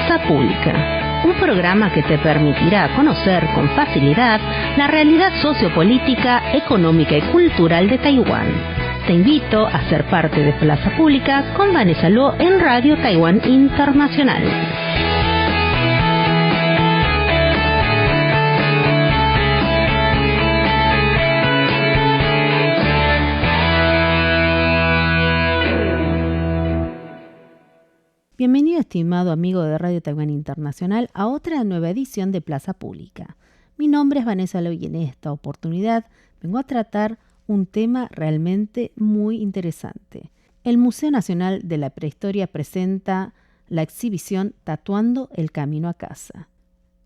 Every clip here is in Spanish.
Plaza Pública, un programa que te permitirá conocer con facilidad la realidad sociopolítica, económica y cultural de Taiwán. Te invito a ser parte de Plaza Pública con Vanessa Luo en Radio Taiwán Internacional. Bienvenido, estimado amigo de Radio Taiwán Internacional, a otra nueva edición de Plaza Pública. Mi nombre es Vanessa Luo y en esta oportunidad vengo a tratar un tema realmente muy interesante. El Museo Nacional de la Prehistoria presenta la exhibición Tatuando el Camino a Casa.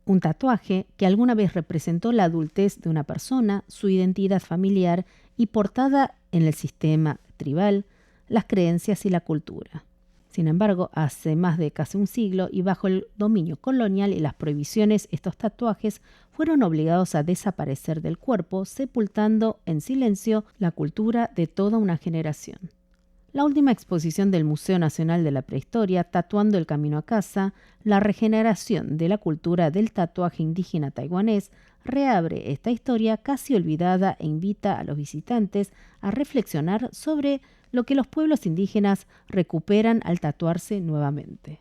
Un tatuaje que alguna vez representó la adultez de una persona, su identidad familiar y portada en el sistema tribal, las creencias y la cultura. Sin embargo, hace más de casi un siglo y bajo el dominio colonial y las prohibiciones, estos tatuajes fueron obligados a desaparecer del cuerpo, sepultando en silencio la cultura de toda una generación. La última exposición del Museo Nacional de la Prehistoria, Tatuando el Camino a Casa, la regeneración de la cultura del tatuaje indígena taiwanés, reabre esta historia casi olvidada e invita a los visitantes a reflexionar sobre lo que los pueblos indígenas recuperan al tatuarse nuevamente.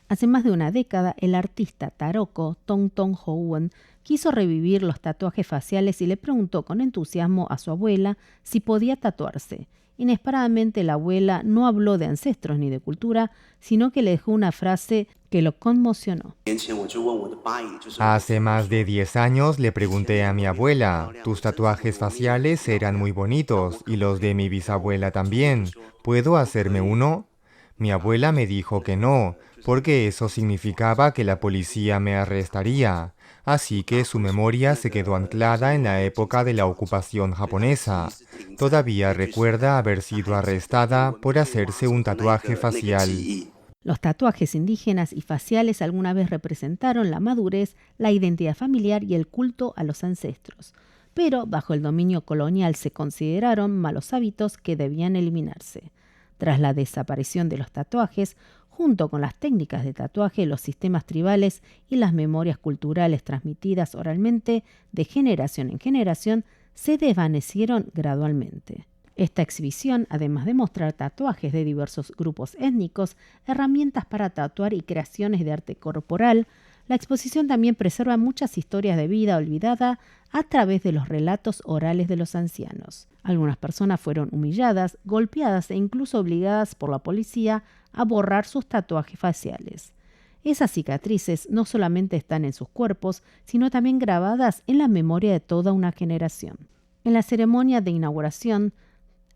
Hace más de una década, el artista Taroko Tong Tong Houwen quiso revivir los tatuajes faciales y le preguntó con entusiasmo a su abuela si podía tatuarse. Inesperadamente, la abuela no habló de ancestros ni de cultura, sino que le dejó una frase que lo conmocionó. Hace más de 10 años le pregunté a mi abuela, tus tatuajes faciales eran muy bonitos y los de mi bisabuela también. ¿Puedo hacerme uno? Mi abuela me dijo que no, porque eso significaba que la policía me arrestaría. Así que su memoria se quedó anclada en la época de la ocupación japonesa. Todavía recuerda haber sido arrestada por hacerse un tatuaje facial. Los tatuajes indígenas y faciales alguna vez representaron la madurez, la identidad familiar y el culto a los ancestros. Pero bajo el dominio colonial se consideraron malos hábitos que debían eliminarse. Tras la desaparición de los tatuajes, junto con las técnicas de tatuaje, los sistemas tribales y las memorias culturales transmitidas oralmente de generación en generación, se desvanecieron gradualmente. Esta exhibición, además de mostrar tatuajes de diversos grupos étnicos, herramientas para tatuar y creaciones de arte corporal, la exposición también preserva muchas historias de vida olvidada a través de los relatos orales de los ancianos. Algunas personas fueron humilladas, golpeadas e incluso obligadas por la policía a borrar sus tatuajes faciales. Esas cicatrices no solamente están en sus cuerpos, sino también grabadas en la memoria de toda una generación. En la ceremonia de inauguración,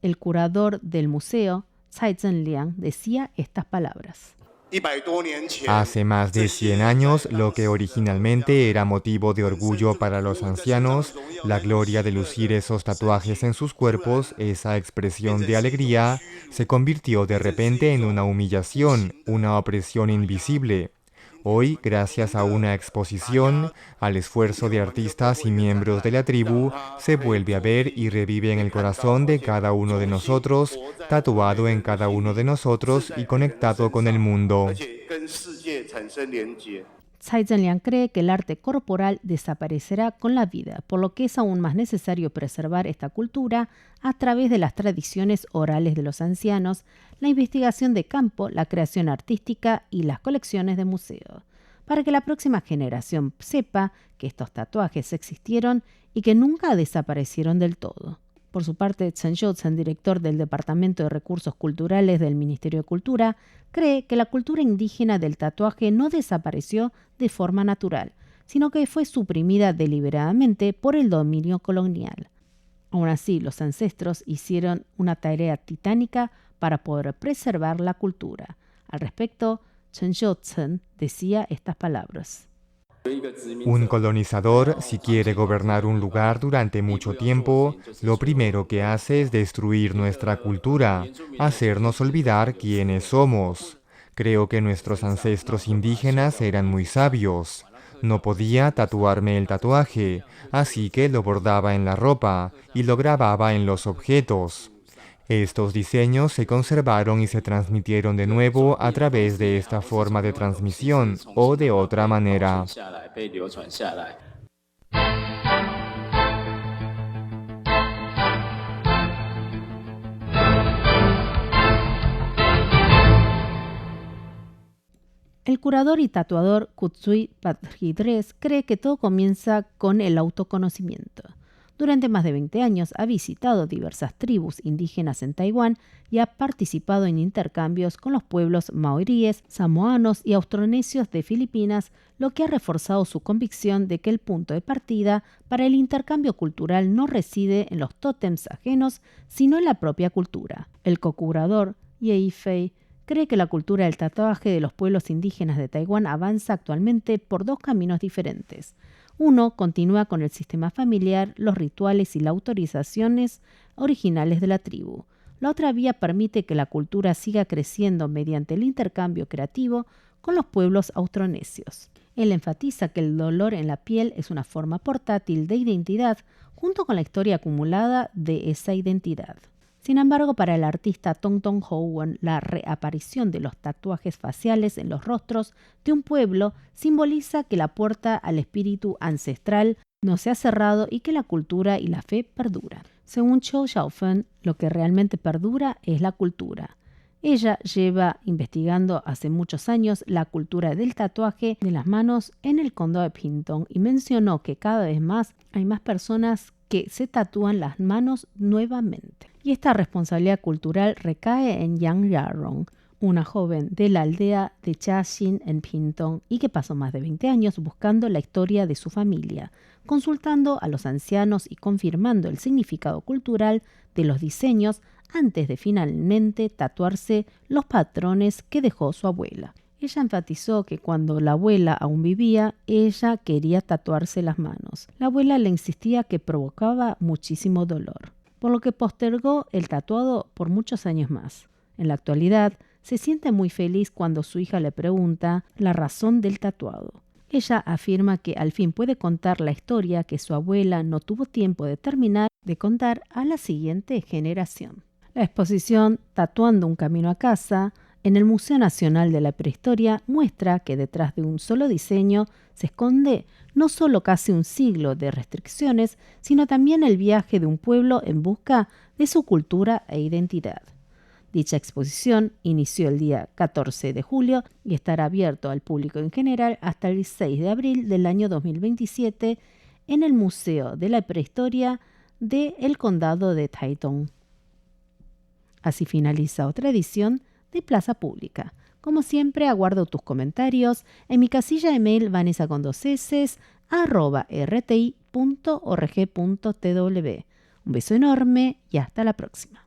el curador del museo, Tsai Zhenliang, decía estas palabras. Hace más de 100 años, lo que originalmente era motivo de orgullo para los ancianos, la gloria de lucir esos tatuajes en sus cuerpos, esa expresión de alegría, se convirtió de repente en una humillación, una opresión invisible. Hoy, gracias a una exposición, al esfuerzo de artistas y miembros de la tribu, se vuelve a ver y revive en el corazón de cada uno de nosotros, tatuado en cada uno de nosotros y conectado con el mundo. Tsai Zhenliang cree que el arte corporal desaparecerá con la vida, por lo que es aún más necesario preservar esta cultura a través de las tradiciones orales de los ancianos, la investigación de campo, la creación artística y las colecciones de museos, para que la próxima generación sepa que estos tatuajes existieron y que nunca desaparecieron del todo. Por su parte, Chen Shouzen, director del Departamento de Recursos Culturales del Ministerio de Cultura, cree que la cultura indígena del tatuaje no desapareció de forma natural, sino que fue suprimida deliberadamente por el dominio colonial. Aún así, los ancestros hicieron una tarea titánica para poder preservar la cultura. Al respecto, Chen Shouzen decía estas palabras. Un colonizador, si quiere gobernar un lugar durante mucho tiempo, lo primero que hace es destruir nuestra cultura, hacernos olvidar quiénes somos. Creo que nuestros ancestros indígenas eran muy sabios. No podía tatuarme el tatuaje, así que lo bordaba en la ropa y lo grababa en los objetos. Estos diseños se conservaron y se transmitieron de nuevo a través de esta forma de transmisión o de otra manera. El curador y tatuador Kutsui Pathidres cree que todo comienza con el autoconocimiento. Durante más de 20 años ha visitado diversas tribus indígenas en Taiwán y ha participado en intercambios con los pueblos maoríes, samoanos y austronesios de Filipinas, lo que ha reforzado su convicción de que el punto de partida para el intercambio cultural no reside en los tótems ajenos, sino en la propia cultura. El co-curador Ye Fei cree que la cultura del tatuaje de los pueblos indígenas de Taiwán avanza actualmente por dos caminos diferentes. Uno continúa con el sistema familiar, los rituales y las autorizaciones originales de la tribu. La otra vía permite que la cultura siga creciendo mediante el intercambio creativo con los pueblos austronesios. Él enfatiza que el dolor en la piel es una forma portátil de identidad junto con la historia acumulada de esa identidad. Sin embargo, para el artista Tong Tong Howen, la reaparición de los tatuajes faciales en los rostros de un pueblo simboliza que la puerta al espíritu ancestral no se ha cerrado y que la cultura y la fe perduran. Según Chou Xiaofen, lo que realmente perdura es la cultura. Ella lleva investigando hace muchos años la cultura del tatuaje de las manos en el condado de Pingtung y mencionó que cada vez más hay más personas que se tatúan las manos nuevamente. Y esta responsabilidad cultural recae en Yang Yarong, una joven de la aldea de Jiaxin en Pingtung y que pasó más de 20 años buscando la historia de su familia, consultando a los ancianos y confirmando el significado cultural de los diseños antes de finalmente tatuarse los patrones que dejó su abuela. Ella enfatizó que cuando la abuela aún vivía, ella quería tatuarse las manos. La abuela le insistía que provocaba muchísimo dolor, por lo que postergó el tatuado por muchos años más. En la actualidad, se siente muy feliz cuando su hija le pregunta la razón del tatuado. Ella afirma que al fin puede contar la historia que su abuela no tuvo tiempo de terminar de contar a la siguiente generación. La exposición Tatuando un camino a casa en el Museo Nacional de la Prehistoria muestra que detrás de un solo diseño se esconde no solo casi un siglo de restricciones, sino también el viaje de un pueblo en busca de su cultura e identidad. Dicha exposición inició el día 14 de julio y estará abierto al público en general hasta el 6 de abril del año 2027 en el Museo de la Prehistoria del Condado de Taitung. Así finaliza otra edición de Plaza Pública. Como siempre, aguardo tus comentarios en mi casilla de mail vanessa@rti.org.tw. Un beso enorme y hasta la próxima.